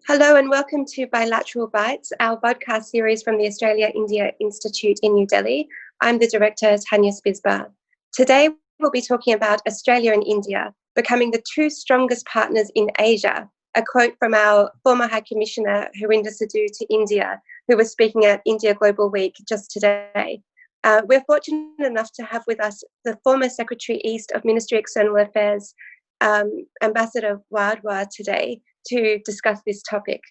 Hello and welcome to Bilateral Bites, our podcast series from the Australia-India Institute in New Delhi. I'm the director, Tanya Spisbah. Today, we'll be talking about Australia and India becoming the two strongest partners in Asia, a quote from our former High Commissioner, Harinder Sidhu, to India, who was speaking at India Global Week just today. We're fortunate enough to have with us the former Secretary East of Ministry of External Affairs, Ambassador Wadhwa, today, to discuss this topic.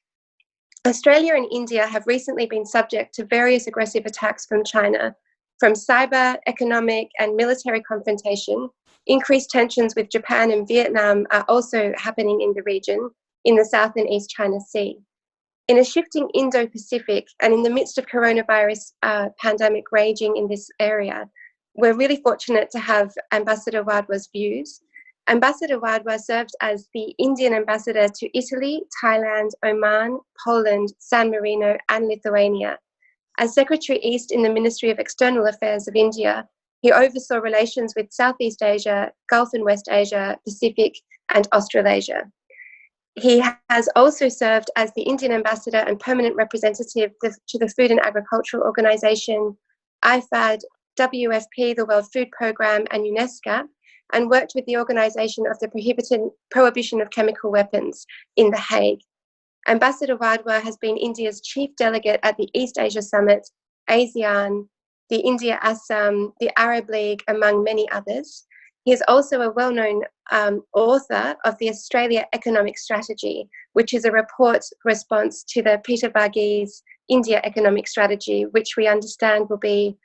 Australia and India have recently been subject to various aggressive attacks from China, from cyber, economic, and military confrontation. Increased tensions with Japan and Vietnam are also happening in the region, in the South and East China Sea. In a shifting Indo-Pacific and in the midst of coronavirus pandemic raging in this area, we're really fortunate to have Ambassador Wadhwa's views. Ambassador Wadhwa served as the Indian ambassador to Italy, Thailand, Oman, Poland, San Marino, and Lithuania. As Secretary East in the Ministry of External Affairs of India, he oversaw relations with Southeast Asia, Gulf and West Asia, Pacific, and Australasia. He has also served as the Indian ambassador and permanent representative to the Food and Agricultural Organization, IFAD, WFP, the World Food Programme, and UNESCO, and worked with the Organisation of the Prohibition of Chemical Weapons in The Hague. Ambassador Wadhwa has been India's chief delegate at the East Asia Summit, ASEAN, the India-Assam, the Arab League, among many others. He is also a well-known author of the Australia Economic Strategy, which is a report response to the Peter Varghese India Economic Strategy, which we understand will be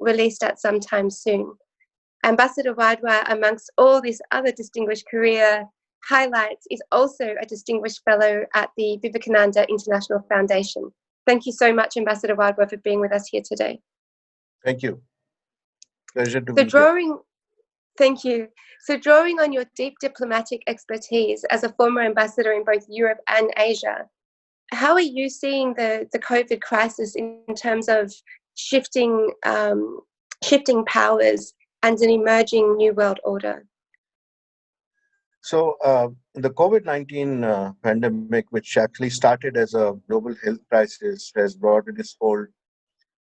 released at some time soon. Ambassador Wadhwa, amongst all this other distinguished career highlights, is also a distinguished fellow at the Vivekananda International Foundation. Thank you so much, Ambassador Wadhwa, for being with us here today. Thank you. Pleasure to be here. Thank you. So drawing on your deep diplomatic expertise as a former ambassador in both Europe and Asia, how are you seeing the COVID crisis in terms of shifting powers and an emerging new world order? So the COVID-19 pandemic, which actually started as a global health crisis, has brought in its fold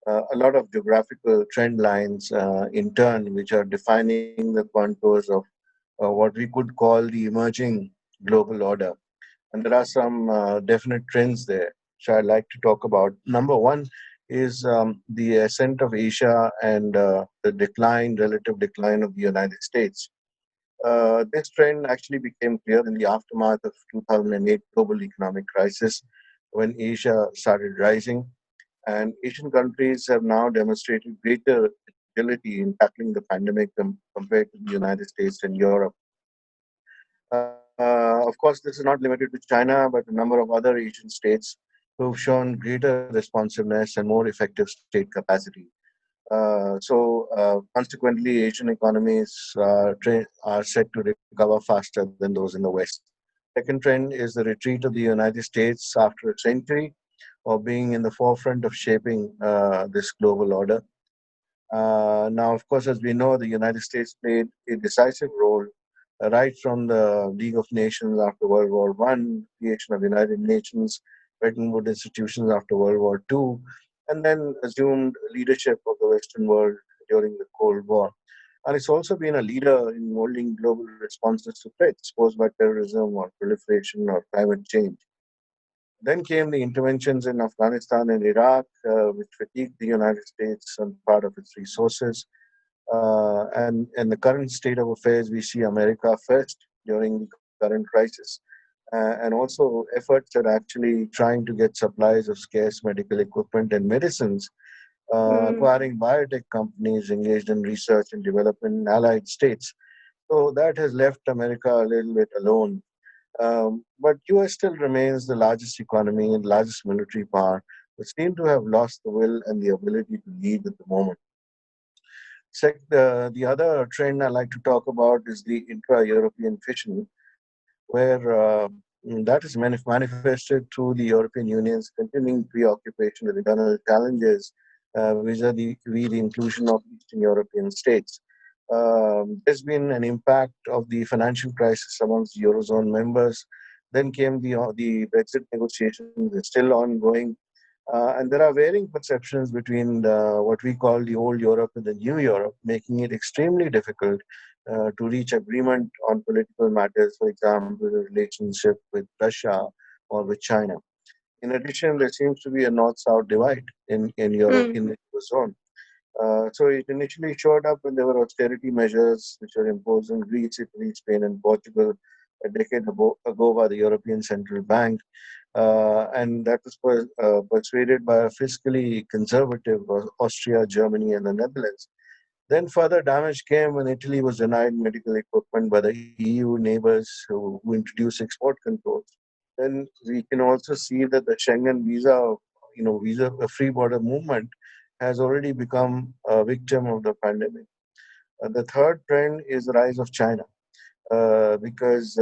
a lot of geographical trend lines in turn, which are defining the contours of what we could call the emerging global order. And there are some definite trends there, which I'd like to talk about. Number one is the ascent of Asia and the relative decline of the United States. This trend actually became clear in the aftermath of 2008 global economic crisis, when Asia started rising, and Asian countries have now demonstrated greater agility in tackling the pandemic compared to the United States and Europe. Of course, this is not limited to China, but a number of other Asian states who have shown greater responsiveness and more effective state capacity. Consequently, Asian economies are set to recover faster than those in the West. Second trend is the retreat of the United States after a century of being in the forefront of shaping this global order. Now, of course, as we know, the United States played a decisive role right from the League of Nations after World War I, creation of United Nations, Bretton Woods institutions after World War II, and then assumed leadership of the Western world during the Cold War. And it's also been a leader in molding global responses to threats posed by terrorism or proliferation or climate change. Then came the interventions in Afghanistan and Iraq, which fatigued the United States and part of its resources. And in the current state of affairs, we see America first during the current crisis, and also efforts at actually trying to get supplies of scarce medical equipment and medicines, acquiring biotech companies engaged in research and development in allied states. So that has left America a little bit alone. But US still remains the largest economy and largest military power, but seem to have lost the will and the ability to lead at the moment. The other trend I like to talk about is the intra-European fission, where that is manifested through the European Union's continuing preoccupation with internal challenges vis-a-vis the inclusion of Eastern European states. There's been an impact of the financial crisis amongst Eurozone members, Then came the Brexit negotiations, they're still ongoing. And there are varying perceptions between what we call the old Europe and the new Europe, making it extremely difficult to reach agreement on political matters, for example, the relationship with Russia or with China. In addition, there seems to be a north-south divide in Europe, Mm, in the Eurozone. So it initially showed up when there were austerity measures which were imposed in Greece, Italy, Spain, and Portugal a decade ago by the European Central Bank. And that was persuaded by a fiscally conservative Austria, Germany, and the Netherlands. Then further damage came when Italy was denied medical equipment by the EU neighbors who introduced export controls. Then we can also see that the Schengen visa, visa free border movement has already become a victim of the pandemic. The third trend is the rise of China, because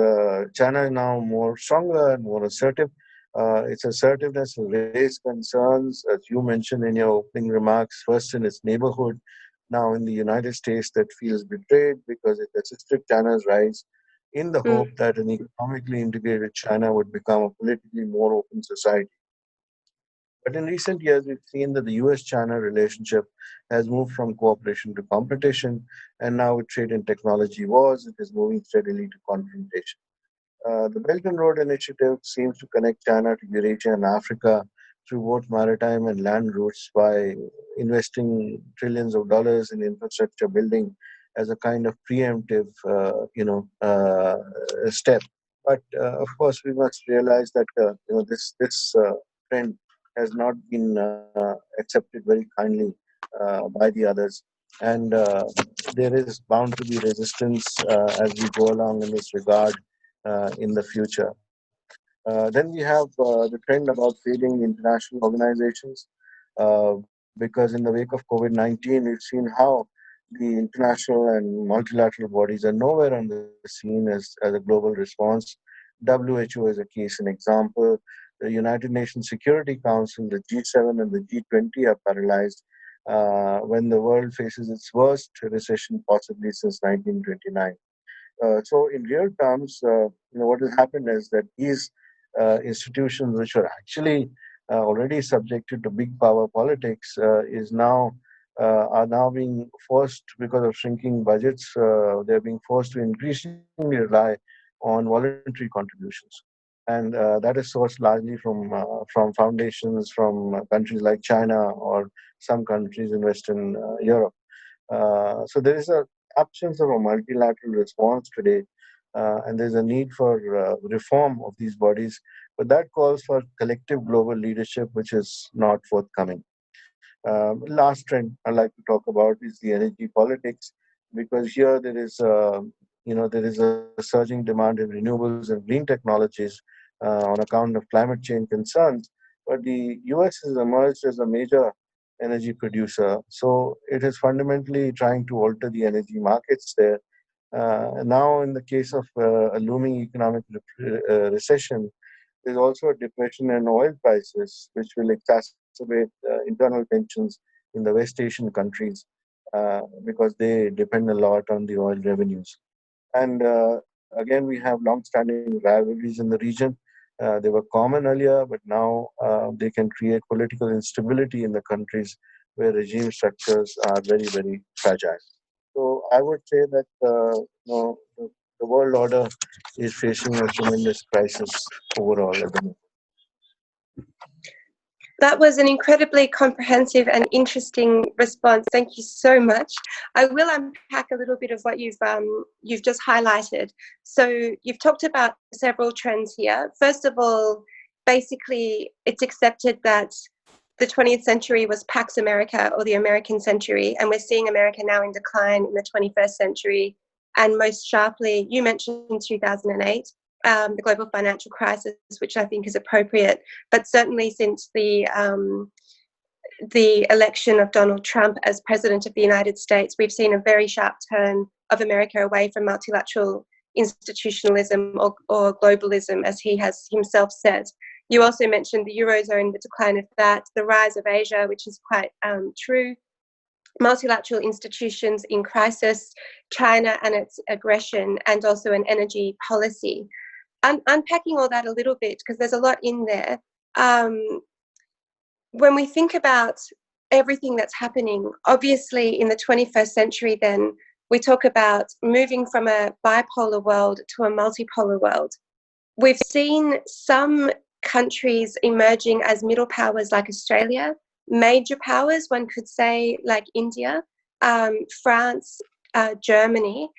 China is now more stronger and more assertive. Its assertiveness has raised concerns, as you mentioned in your opening remarks, first in its neighborhood, now in the United States, that feels betrayed because it assisted China's rise in the mm, hope that an economically integrated China would become a politically more open society. But in recent years, we've seen that the US China relationship has moved from cooperation to competition, and now with trade and technology wars, it is moving steadily to confrontation. The Belt and Road Initiative seems to connect China to Eurasia and Africa through both maritime and land routes by investing trillions of dollars in infrastructure building as a kind of preemptive, step. But of course, we must realize that this trend has not been accepted very kindly by the others, and there is bound to be resistance as we go along in this regard in the future. Then we have the trend about failing international organizations, because in the wake of COVID-19, we've seen how the international and multilateral bodies are nowhere on the scene as a global response. WHO is a case in example. The United Nations Security Council, the G7 and the G20 are paralyzed when the world faces its worst recession possibly since 1929. So in real terms, what has happened is that these institutions, which were actually already subjected to big power politics, is now are now being forced, because of shrinking budgets. They're being forced to increasingly rely on voluntary contributions, and that is sourced largely from foundations from countries like China or some countries in Western Europe. So there is a absence of a multilateral response today, and there's a need for reform of these bodies. But that calls for collective global leadership, which is not forthcoming. Last trend I'd like to talk about is the energy politics, because here there is a surging demand in renewables and green technologies on account of climate change concerns. But the US has emerged as a major energy producer, so it is fundamentally trying to alter the energy markets there. Now, in the case of a looming economic recession, there's also a depression in oil prices, which will exacerbate internal tensions in the West Asian countries because they depend a lot on the oil revenues. And again, we have long-standing rivalries in the region. They were common earlier, but now they can create political instability in the countries where regime structures are very, very fragile. So I would say that the world order is facing a tremendous crisis overall at the moment. That was an incredibly comprehensive and interesting response. Thank you so much. I will unpack a little bit of what you've just highlighted. So you've talked about several trends here. First of all, basically, it's accepted that the 20th century was Pax America, or the American century, and we're seeing America now in decline in the 21st century. And most sharply, you mentioned 2008. The global financial crisis, which I think is appropriate, but certainly since the election of Donald Trump as president of the United States, we've seen a very sharp turn of America away from multilateral institutionalism or globalism, as he has himself said. You also mentioned the Eurozone, the decline of that, the rise of Asia, which is quite true, multilateral institutions in crisis, China and its aggression, and also an energy policy. unpacking all that a little bit, because there's a lot in there. When we think about everything that's happening, obviously in the 21st century, then we talk about moving from a bipolar world to a multipolar world. We've seen some countries emerging as middle powers like Australia, major powers, one could say, like India, France, Germany.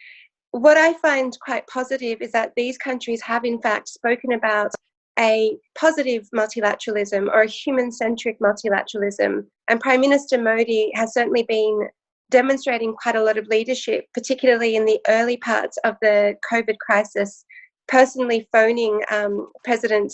What I find quite positive is that these countries have in fact spoken about a positive multilateralism or a human-centric multilateralism. And Prime Minister Modi has certainly been demonstrating quite a lot of leadership, particularly in the early parts of the COVID crisis, personally phoning President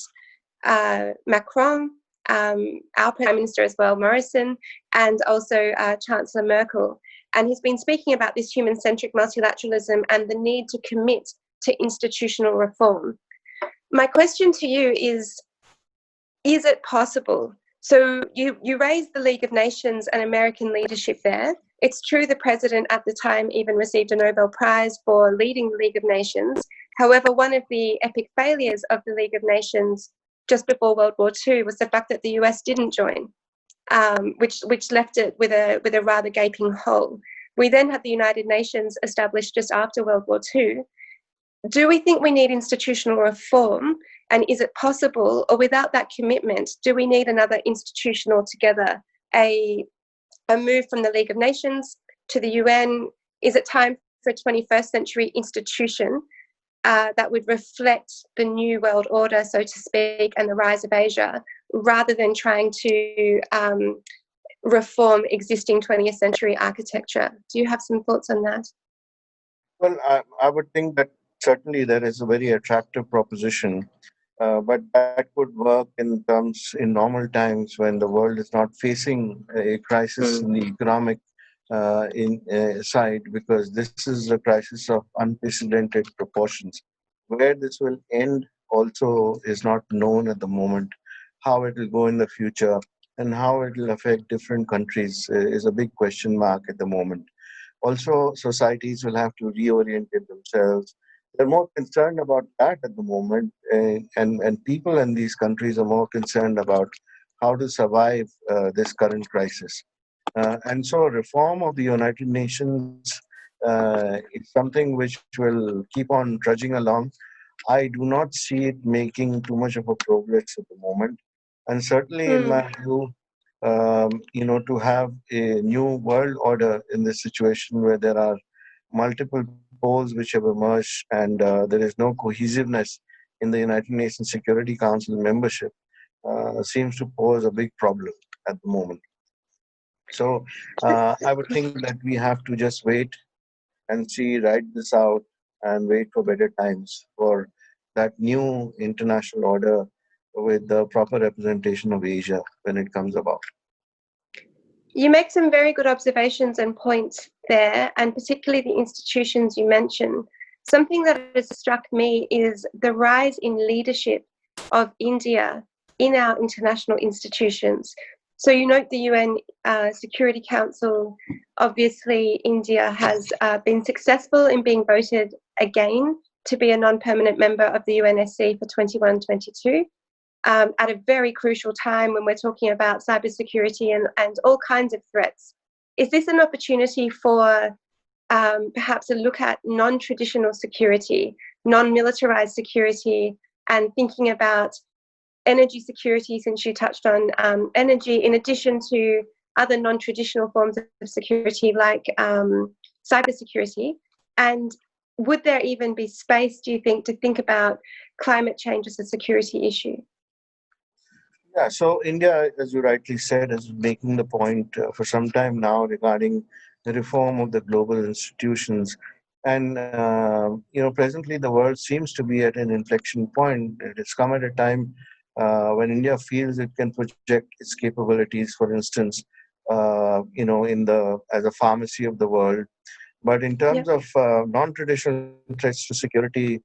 Macron, our Prime Minister as well, Morrison, and also Chancellor Merkel. And he's been speaking about this human-centric multilateralism and the need to commit to institutional reform. My question to you is it possible? So you raised the League of Nations and American leadership there. It's true the president at the time even received a Nobel Prize for leading the League of Nations. However, one of the epic failures of the League of Nations just before World War II was the fact that the US didn't join, which left it with a rather gaping hole. We then had the United Nations established just after World War II. Do we think we need institutional reform? And is it possible, or without that commitment, do we need another institution altogether? A move from the League of Nations to the UN? Is it time for a 21st century institution that would reflect the new world order, so to speak, and the rise of Asia, rather than trying to reform existing 20th century architecture? Do you have some thoughts on that? Well, I would think that certainly there is a very attractive proposition, but that could work in normal times when the world is not facing a crisis in the economic side, because this is a crisis of unprecedented proportions. Where this will end also is not known at the moment. How it will go in the future and how it will affect different countries is a big question mark at the moment. Also, societies will have to reorient themselves. They're more concerned about that at the moment, and people in these countries are more concerned about how to survive this current crisis. And so reform of the United Nations is something which will keep on trudging along. I do not see it making too much of a progress at the moment. And certainly, in my view, to have a new world order in this situation where there are multiple poles which have emerged and there is no cohesiveness in the United Nations Security Council membership seems to pose a big problem at the moment. So I would think that we have to just wait and see, ride this out, and wait for better times for that new international order with the proper representation of Asia when it comes about. You make some very good observations and points there, and particularly the institutions you mentioned. Something that has struck me is the rise in leadership of India in our international institutions. So you note the UN Security Council. Obviously, India has been successful in being voted again to be a non-permanent member of the UNSC for 21-22. At a very crucial time when we're talking about cybersecurity and all kinds of threats. Is this an opportunity for perhaps a look at non-traditional security, non-militarized security, and thinking about energy security, since you touched on energy, in addition to other non-traditional forms of security like cybersecurity? And would there even be space, do you think, to think about climate change as a security issue? Yeah, so India, as you rightly said, is making the point for some time now regarding the reform of the global institutions. And, presently the world seems to be at an inflection point. It has come at a time when India feels it can project its capabilities, for instance, as a pharmacy of the world. But in terms of non-traditional threats to security,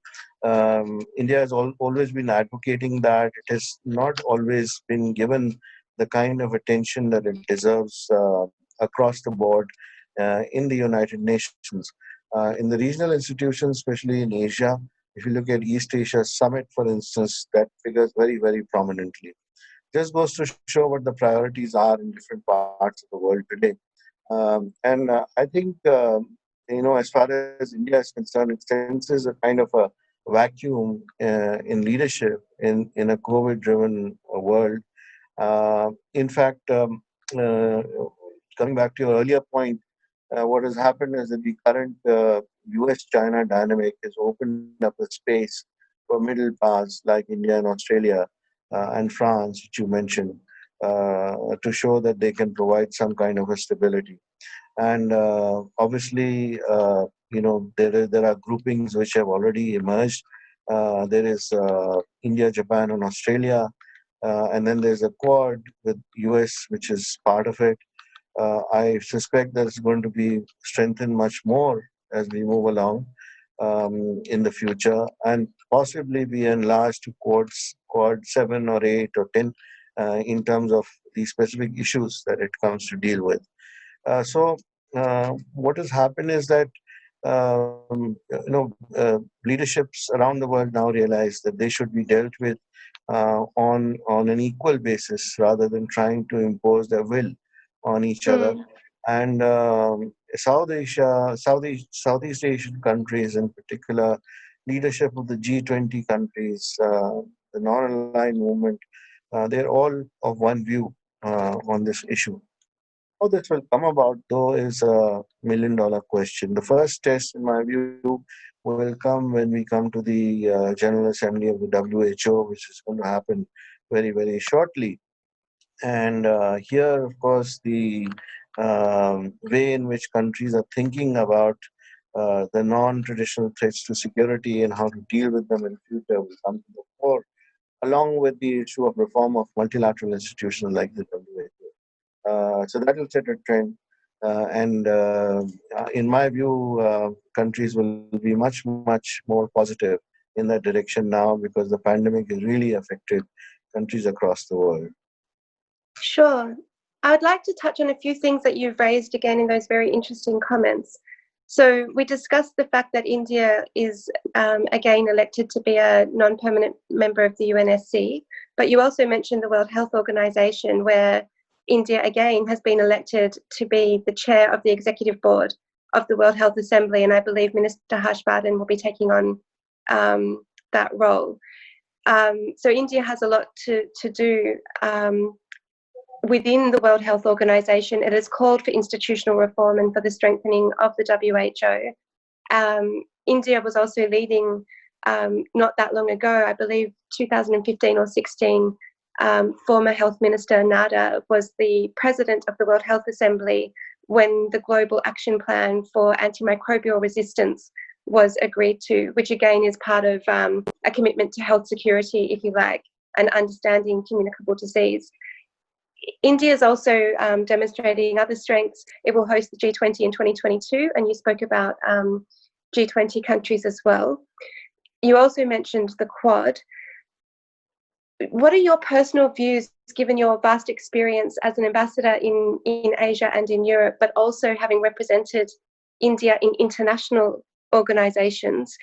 India has always been advocating that. It has not always been given the kind of attention that it deserves across the board in the United Nations. In the regional institutions, especially in Asia, If you look at East Asia Summit, for instance, that figures very, very prominently. Just goes to show what the priorities are in different parts of the world today. And I think, as far as India is concerned, it senses a kind of a vacuum in leadership in a COVID-driven world. In fact, uh, coming back to your earlier point, what has happened is that the current US-China dynamic has opened up a space for middle powers like India and Australia and France, which you mentioned, to show that they can provide some kind of a stability. And obviously, there are groupings which have already emerged. There is India, Japan, and Australia, and then there's a Quad with US, which is part of it. I suspect that it's going to be strengthened much more as we move along in the future, and possibly be enlarged to Quad 7 or 8 or 10 in terms of the specific issues that it comes to deal with. So what has happened is that leaderships around the world now realize that they should be dealt with on an equal basis rather than trying to impose their will on each other. And Southeast Asian countries, in particular, leadership of the G20 countries, the non-aligned movement, they're all of one view on this issue. How this will come about, though, is a million-dollar question. The first test, in my view, will come when we come to the General Assembly of the WHO, which is going to happen very, very shortly. And here, of course, the way in which countries are thinking about the non-traditional threats to security and how to deal with them in future will come to the fore, along with the issue of reform of multilateral institutions like the WHO. So that will set a trend. And in my view, countries will be much, much more positive in that direction now because the pandemic has really affected countries across the world. Sure. I would like to touch on a few things that you've raised again in those very interesting comments. So we discussed the fact that India is again elected to be a non-permanent member of the UNSC, but you also mentioned the World Health Organization, where India again has been elected to be the chair of the executive board of the World Health Assembly, and I believe Minister Harshvardhan will be taking on that role. So India has a lot to do within the World Health Organization. It has called for institutional reform and for the strengthening of the WHO. India was also leading not that long ago, I believe 2015 or 16, former Health Minister Nada was the president of the World Health Assembly when the Global Action Plan for Antimicrobial Resistance was agreed to, which again is part of a commitment to health security, if you like, and understanding communicable disease. India is also demonstrating other strengths. It will host the G20 in 2022, and you spoke about G20 countries as well. You also mentioned the Quad. What are your personal views, given your vast experience as an ambassador in Asia and in Europe, but also having represented India in international organizations,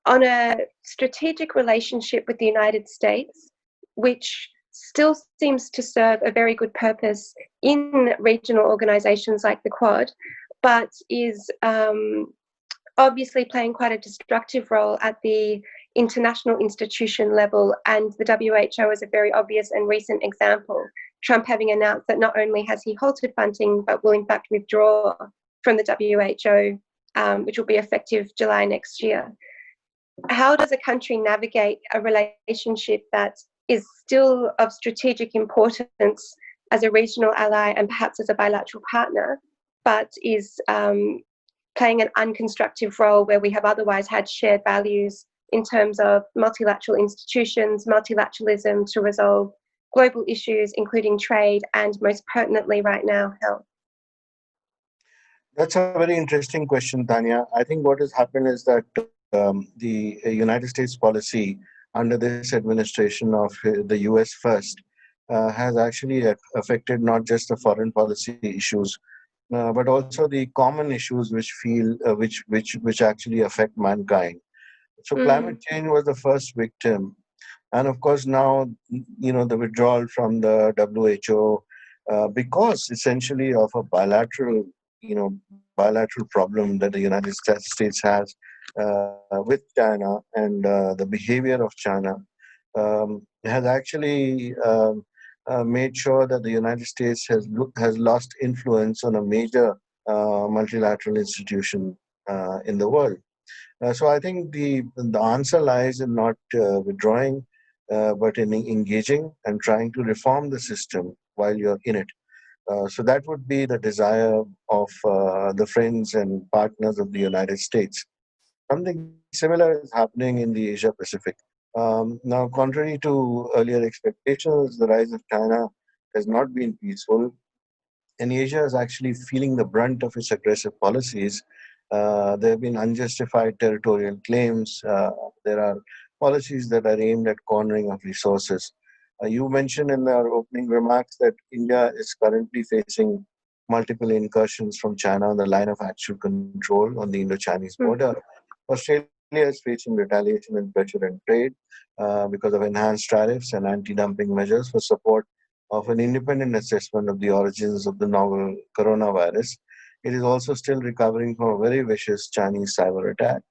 on a strategic relationship with the United States, which still seems to serve a very good purpose in regional organizations like the Quad, but is obviously playing quite a destructive role at the international institution level, and the WHO is a very obvious and recent example. Trump having announced that not only has he halted funding, but will in fact withdraw from the WHO, which will be effective July next year. How does a country navigate a relationship that is still of strategic importance as a regional ally and perhaps as a bilateral partner, but is playing an unconstructive role where we have otherwise had shared values in terms of multilateral institutions, multilateralism to resolve global issues, including trade, and most pertinently right now, health? That's a very interesting question, Tanya. I think what has happened is that the United States policy under this administration of the US first has actually affected not just the foreign policy issues, but also the common issues which actually affect mankind. So Mm, climate change was the first victim. And of course, now, the withdrawal from the WHO, because essentially of a bilateral problem that the United States has with China and the behavior of China, has actually made sure that the United States has lost influence on a major multilateral institution in the world. So I think the answer lies in not withdrawing, but in engaging and trying to reform the system while you're in it. So that would be the desire of the friends and partners of the United States. Something similar is happening in the Asia Pacific. Now, contrary to earlier expectations, the rise of China has not been peaceful, and Asia is actually feeling the brunt of its aggressive policies. There have been unjustified territorial claims. There are policies that are aimed at cornering of resources. You mentioned in our opening remarks that India is currently facing multiple incursions from China on the line of actual control on the Indo-Chinese mm, border. Australia is facing retaliation and pressure and trade because of enhanced tariffs and anti-dumping measures for support of an independent assessment of the origins of the novel coronavirus. It is also still recovering from a very vicious Chinese cyber attack.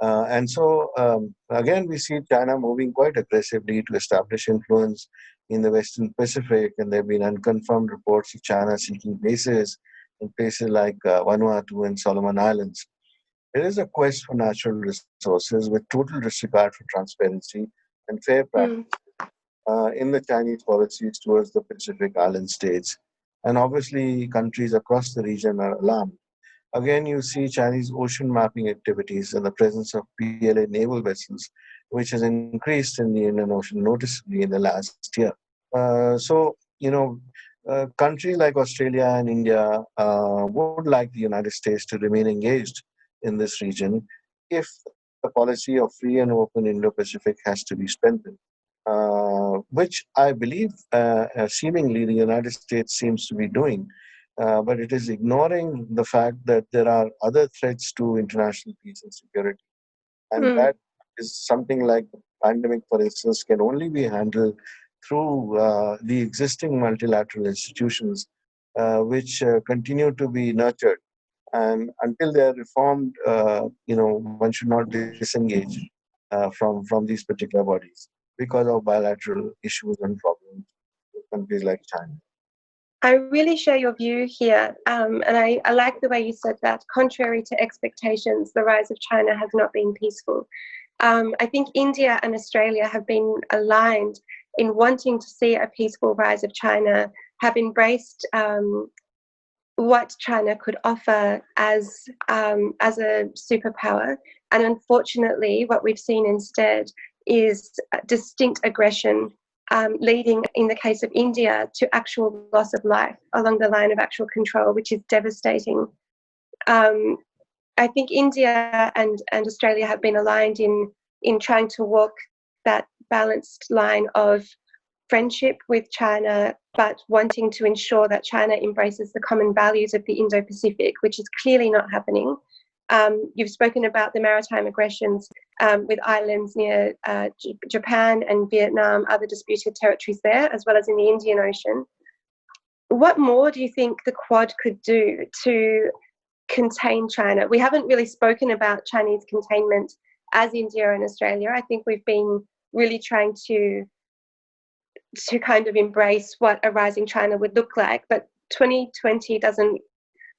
Again, we see China moving quite aggressively to establish influence in the Western Pacific, and there have been unconfirmed reports of China seeking bases in places like Vanuatu and Solomon Islands. There is a quest for natural resources with total disregard for transparency and fair practice mm. in the Chinese policies towards the Pacific Island states. And obviously, countries across the region are alarmed. Again, you see Chinese ocean mapping activities and the presence of PLA naval vessels, which has increased in the Indian Ocean noticeably in the last year. Countries like Australia and India would like the United States to remain engaged in this region if the policy of free and open Indo-Pacific has to be strengthened, which I believe seemingly the United States seems to be doing. But it is ignoring the fact that there are other threats to international peace and security. And Mm. that is something like the pandemic, for instance, can only be handled through the existing multilateral institutions, which continue to be nurtured. And until they are reformed, one should not disengage from these particular bodies because of bilateral issues and problems with countries like China. I really share your view here. And I like the way you said that, contrary to expectations, the rise of China has not been peaceful. I think India and Australia have been aligned in wanting to see a peaceful rise of China, have embraced what China could offer as a superpower. And unfortunately, what we've seen instead is distinct aggression, leading, in the case of India, to actual loss of life along the line of actual control, which is devastating. I think India and Australia have been aligned in trying to walk that balanced line of friendship with China, but wanting to ensure that China embraces the common values of the Indo-Pacific, which is clearly not happening. You've spoken about the maritime aggressions with islands near Japan and Vietnam, other disputed territories there, as well as in the Indian Ocean. What more do you think the Quad could do to contain China? We haven't really spoken about Chinese containment as India and Australia. I think we've been really trying to kind of embrace what a rising China would look like, but 2020 doesn't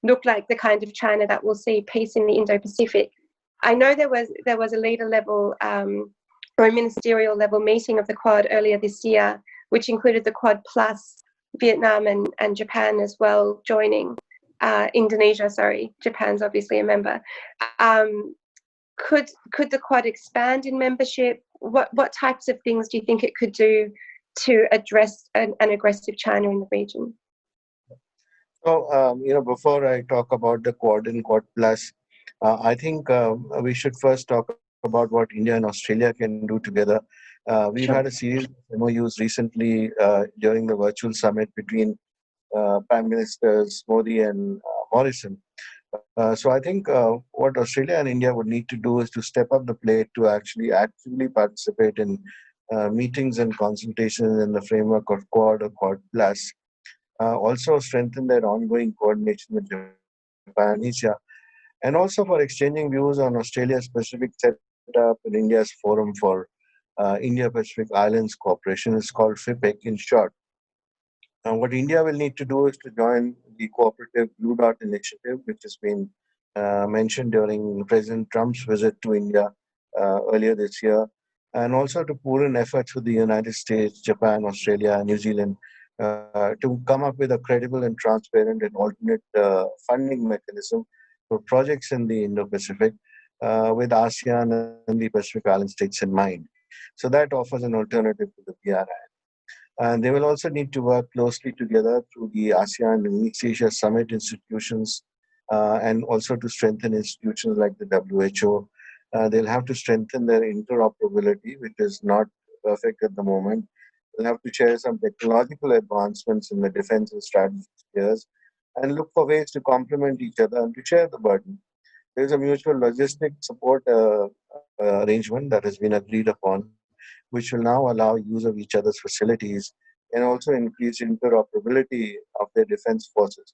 look like the kind of China that will see peace in the Indo-Pacific. I know there was a leader level or a ministerial level meeting of the Quad earlier this year, which included the Quad plus Vietnam and Japan as well joining. Indonesia, sorry, Japan's obviously a member. Could the Quad expand in membership? What types of things do you think it could do to address an aggressive China in the region? So, before I talk about the Quad and Quad Plus, I think we should first talk about what India and Australia can do together. We've had a Sure. series of MOUs recently during the virtual summit between Prime Ministers Modi and Morrison. So I think what Australia and India would need to do is to step up the plate to actually actively participate in meetings and consultations in the framework of Quad or Quad Plus. Also strengthen their ongoing coordination with Japan and Asia, and also for exchanging views on Australia's specific setup in India's forum for Indo-Pacific Islands Cooperation. Is called FIPEC in short. What India will need to do is to join the cooperative Blue Dot initiative, which has been mentioned during President Trump's visit to India earlier this year, and also to pool in efforts with the United States, Japan, Australia, New Zealand to come up with a credible and transparent and alternate funding mechanism for projects in the Indo-Pacific with ASEAN and the Pacific Island states in mind. So that offers an alternative to the BRI. And they will also need to work closely together through the ASEAN and East Asia Summit institutions and also to strengthen institutions like the WHO. They'll have to strengthen their interoperability, which is not perfect at the moment. They'll have to share some technological advancements in the defense and strategy spheres and look for ways to complement each other and to share the burden. There's a mutual logistic support arrangement that has been agreed upon, which will now allow use of each other's facilities and also increase interoperability of their defense forces.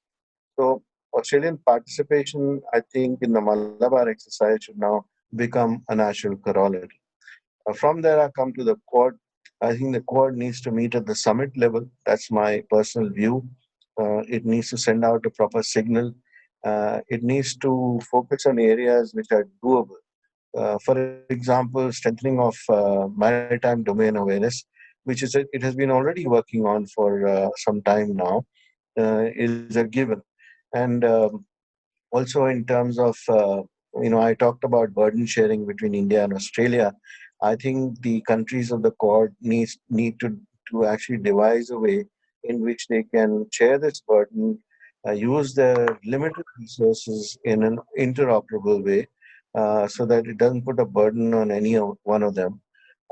So Australian participation, I think, in the Malabar exercise should now become a natural corollary. From there, I come to the Quad. I think the Quad needs to meet at the summit level. That's my personal view. It needs to send out a proper signal. It needs to focus on areas which are doable. For example, strengthening of maritime domain awareness, which it has been already working on for some time now, is a given. And also in terms of I talked about burden sharing between India and Australia. I think the countries of the Quad need to actually devise a way in which they can share this burden, use their limited resources in an interoperable way, so that it doesn't put a burden on any one of them,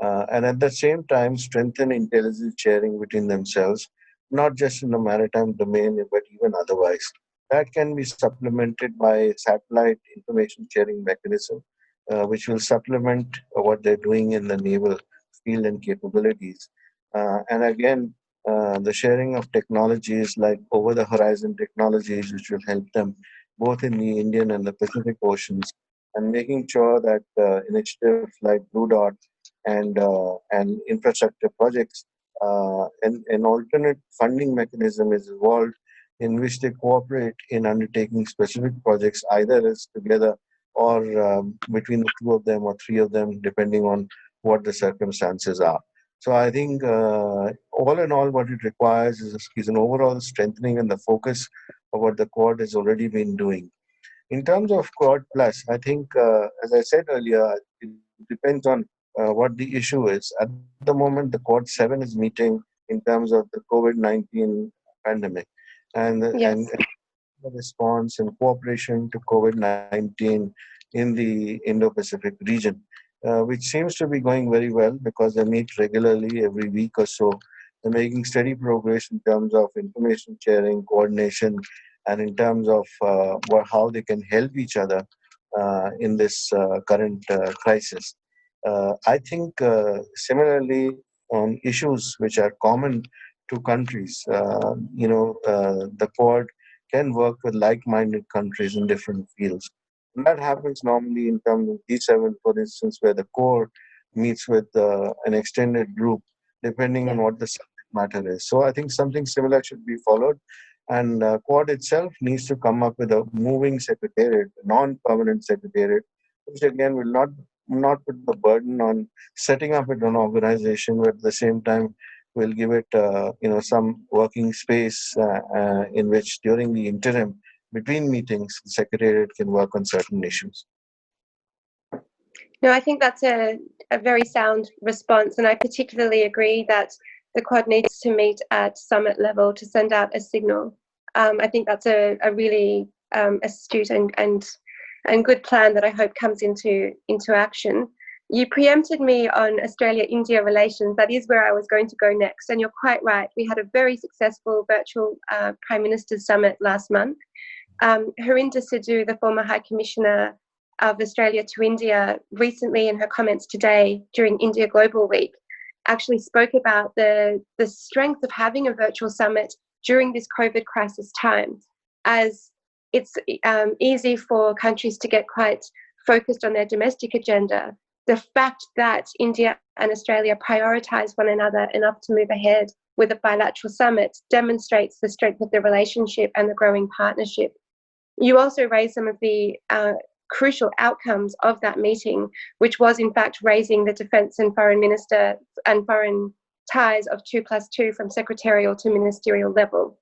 and at the same time strengthen intelligence sharing between themselves, not just in the maritime domain but even otherwise. That can be supplemented by satellite information sharing mechanism, which will supplement what they're doing in the naval field and capabilities. And again, the sharing of technologies like over the horizon technologies, which will help them both in the Indian and the Pacific Oceans, and making sure that initiatives like Blue Dot and infrastructure projects, an alternate funding mechanism is evolved in which they cooperate in undertaking specific projects, either as together or between the two of them or three of them, depending on what the circumstances are. So I think all in all, what it requires is an overall strengthening and the focus of what the Quad has already been doing. In terms of Quad Plus, I think, as I said earlier, it depends on what the issue is. At the moment, the Quad 7 is meeting in terms of the COVID-19 pandemic and Yes. response and cooperation to COVID-19 in the Indo-Pacific region, which seems to be going very well because they meet regularly every week or so. They're making steady progress in terms of information sharing, coordination, and in terms of how they can help each other in this current crisis. I think similarly on issues which are common to countries, the Quad can work with like-minded countries in different fields. And that happens normally in terms of G7, for instance, where the core meets with an extended group, depending on Yeah. what the subject matter is. So I think something similar should be followed. And Quad itself needs to come up with a moving secretariat, a non-permanent secretariat, which again will not put the burden on setting up an organization, but at the same time will give it some working space in which during the interim between meetings the secretariat can work on certain issues. No, I think that's a very sound response. And I particularly agree that the Quad needs to meet at summit level to send out a signal. I think that's a really astute and good plan that I hope comes into action. You preempted me on Australia-India relations. That is where I was going to go next. And you're quite right. We had a very successful virtual Prime Minister's Summit last month. Harinder Sidhu, the former High Commissioner of Australia to India, recently in her comments today during India Global Week, actually spoke about the strength of having a virtual summit during this COVID crisis time, as it's easy for countries to get quite focused on their domestic agenda. The fact that India and Australia prioritise one another enough to move ahead with a bilateral summit demonstrates the strength of the relationship and the growing partnership. You also raised some of the crucial outcomes of that meeting, which was in fact raising the defence and foreign minister and foreign ties of 2+2 from secretarial to ministerial level.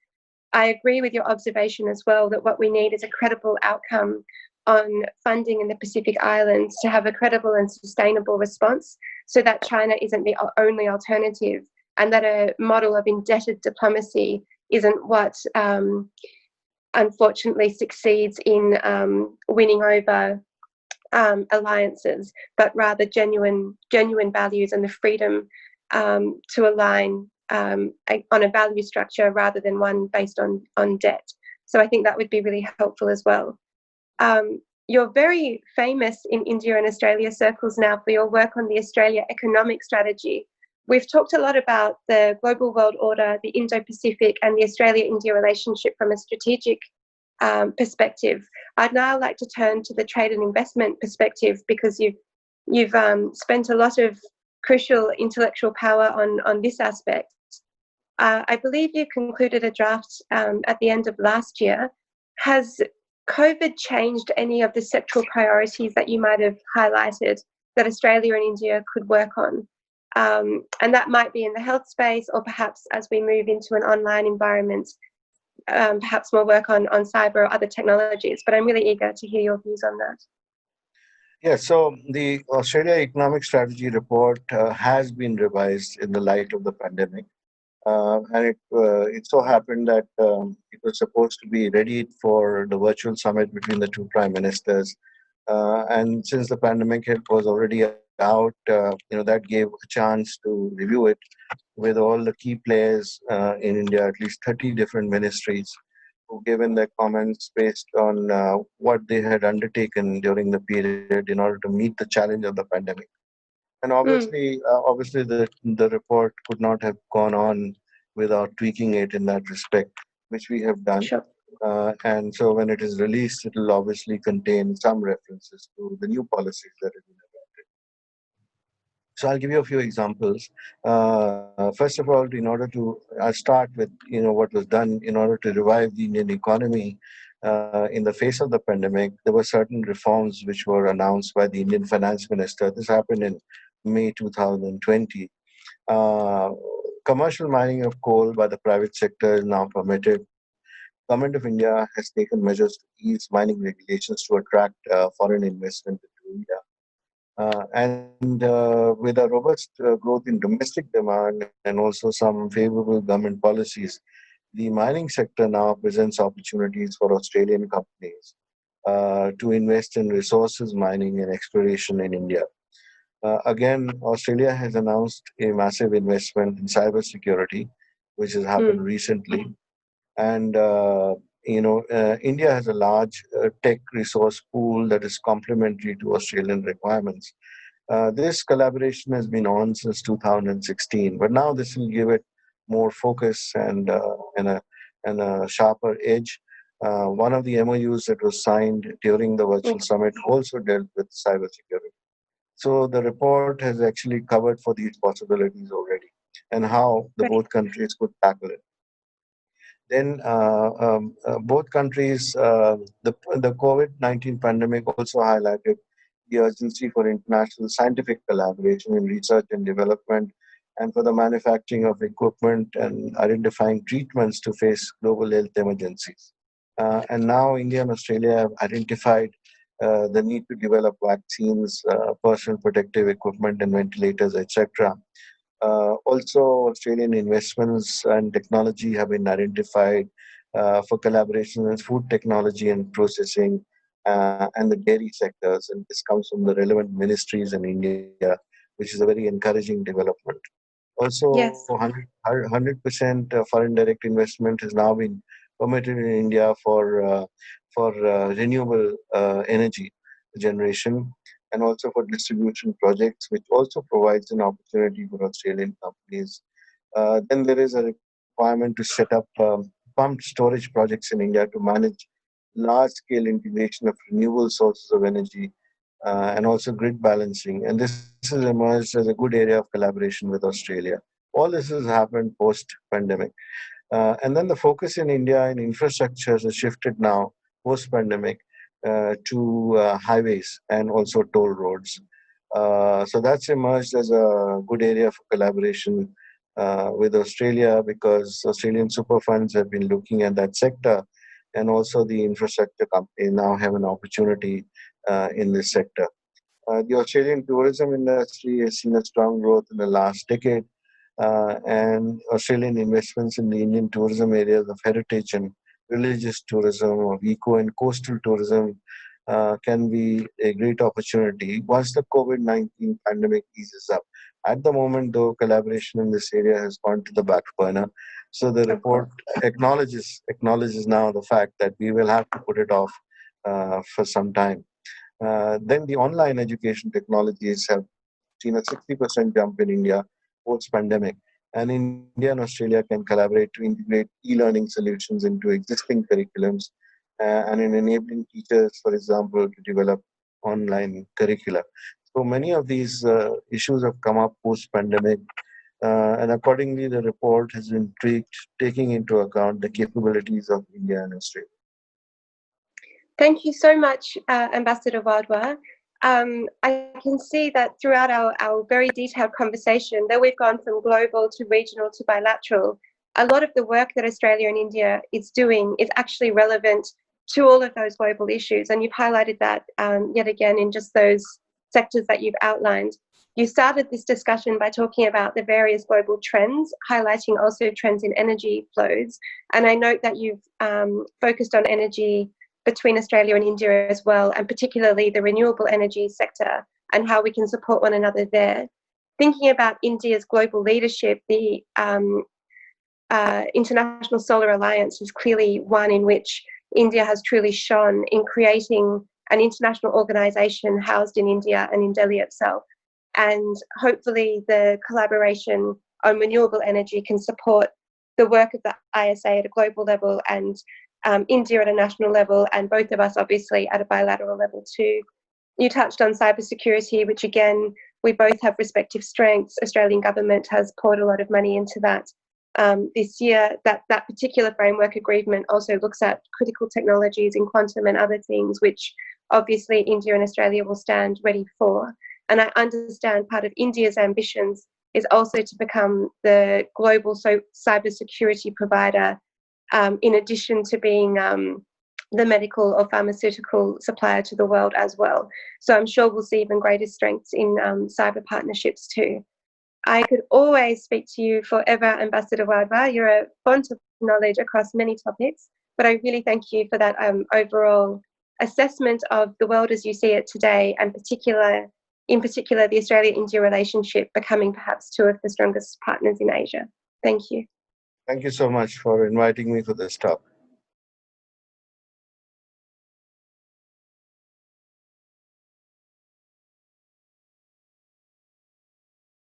I agree with your observation as well that what we need is a credible outcome on funding in the Pacific Islands to have a credible and sustainable response, so that China isn't the only alternative, and that a model of indebted diplomacy isn't what unfortunately succeeds in winning over alliances, but rather genuine values and the freedom to align on a value structure rather than one based on debt. So I think that would be really helpful as well. You're very famous in India and Australia circles now for your work on the Australia economic strategy. We've talked a lot about the global world order, the Indo-Pacific, and the Australia-India relationship from a strategic perspective. I'd now like to turn to the trade and investment perspective, because you've spent a lot of crucial intellectual power on this aspect. I believe you concluded a draft at the end of last year. Has COVID changed any of the sectoral priorities that you might have highlighted that Australia and India could work on? And that might be in the health space, or perhaps as we move into an online environment, perhaps more work on cyber or other technologies. But I'm really eager to hear your views on that. Yeah, so the Australia Economic Strategy report has been revised in the light of the pandemic. And it so happened that it was supposed to be ready for the virtual summit between the two prime ministers. And since the pandemic was already out, that gave a chance to review it with all the key players in India, at least 30 different ministries, who given their comments based on what they had undertaken during the period in order to meet the challenge of the pandemic. And obviously, the report could not have gone on without tweaking it in that respect, which we have done. Sure. And so when it is released, it will obviously contain some references to the new policies that have been adopted. So I'll give you a few examples. First of all, in order to start with, what was done in order to revive the Indian economy in the face of the pandemic, there were certain reforms which were announced by the Indian finance minister. This happened in May 2020. Commercial mining of coal by the private sector is now permitted. Government of India has taken measures to ease mining regulations to attract foreign investment into India. And with a robust growth in domestic demand and also some favorable government policies, the mining sector now presents opportunities for Australian companies to invest in resources mining and exploration in India. Again, Australia has announced a massive investment in cybersecurity, which has happened recently. And, India has a large tech resource pool that is complementary to Australian requirements. This collaboration has been on since 2016, but now this will give it more focus and a sharper edge. One of the MOUs that was signed during the virtual summit also dealt with cybersecurity. So the report has actually covered for these possibilities already and how the both countries could tackle it. Then both countries, the COVID-19 pandemic also highlighted the urgency for international scientific collaboration in research and development, and for the manufacturing of equipment and identifying treatments to face global health emergencies. And now India and Australia have identified the need to develop vaccines, personal protective equipment and ventilators, etc. Also, Australian investments and technology have been identified for collaboration in food technology and processing and the dairy sectors. And this comes from the relevant ministries in India, which is a very encouraging development. Also, Yes. 100% foreign direct investment has now been permitted in India for renewable energy generation and also for distribution projects, which also provides an opportunity for Australian companies. Then there is a requirement to set up pumped storage projects in India to manage large-scale integration of renewable sources of energy and also grid balancing. And this has emerged as a good area of collaboration with Australia. All this has happened post-pandemic. And then the focus in India in infrastructure has shifted now post-pandemic to highways and also toll roads. So that's emerged as a good area for collaboration with Australia because Australian super funds have been looking at that sector, and also the infrastructure company now have an opportunity in this sector. The Australian tourism industry has seen a strong growth in the last decade, and Australian investments in the Indian tourism areas of heritage and religious tourism, of eco and coastal tourism, can be a great opportunity once the COVID-19 pandemic eases up. At the moment, though, collaboration in this area has gone to the back burner. So the report acknowledges now the fact that we will have to put it off for some time. Then the online education technologies have seen a 60% jump in India post-pandemic. And India and Australia can collaborate to integrate e-learning solutions into existing curriculums and in enabling teachers, for example, to develop online curricula. So many of these issues have come up post-pandemic, and accordingly, the report has been taking into account the capabilities of India and Australia. Thank you so much, Ambassador Wadhwa. I can see that throughout our very detailed conversation that we've gone from global to regional to bilateral. A lot of the work that Australia and India is doing is actually relevant to all of those global issues. And you've highlighted that yet again in just those sectors that you've outlined. You started this discussion by talking about the various global trends, highlighting also trends in energy flows. And I note that you've focused on energy between Australia and India as well, and particularly the renewable energy sector and how we can support one another there. Thinking about India's global leadership, the International Solar Alliance is clearly one in which India has truly shone in creating an international organisation housed in India and in Delhi itself. And hopefully the collaboration on renewable energy can support the work of the ISA at a global level and India at a national level, and both of us obviously at a bilateral level too. You touched on cybersecurity, which again, we both have respective strengths. Australian government has poured a lot of money into that. This year, that particular framework agreement also looks at critical technologies in quantum and other things, which obviously India and Australia will stand ready for. And I understand part of India's ambitions is also to become the global cybersecurity provider, in addition to being the medical or pharmaceutical supplier to the world as well. So I'm sure we'll see even greater strengths in cyber partnerships too. I could always speak to you forever, Ambassador Wadhwa. You're a font of knowledge across many topics, but I really thank you for that overall assessment of the world as you see it today, and in particular, the Australia-India relationship becoming perhaps two of the strongest partners in Asia. Thank you. Thank you so much for inviting me for this talk.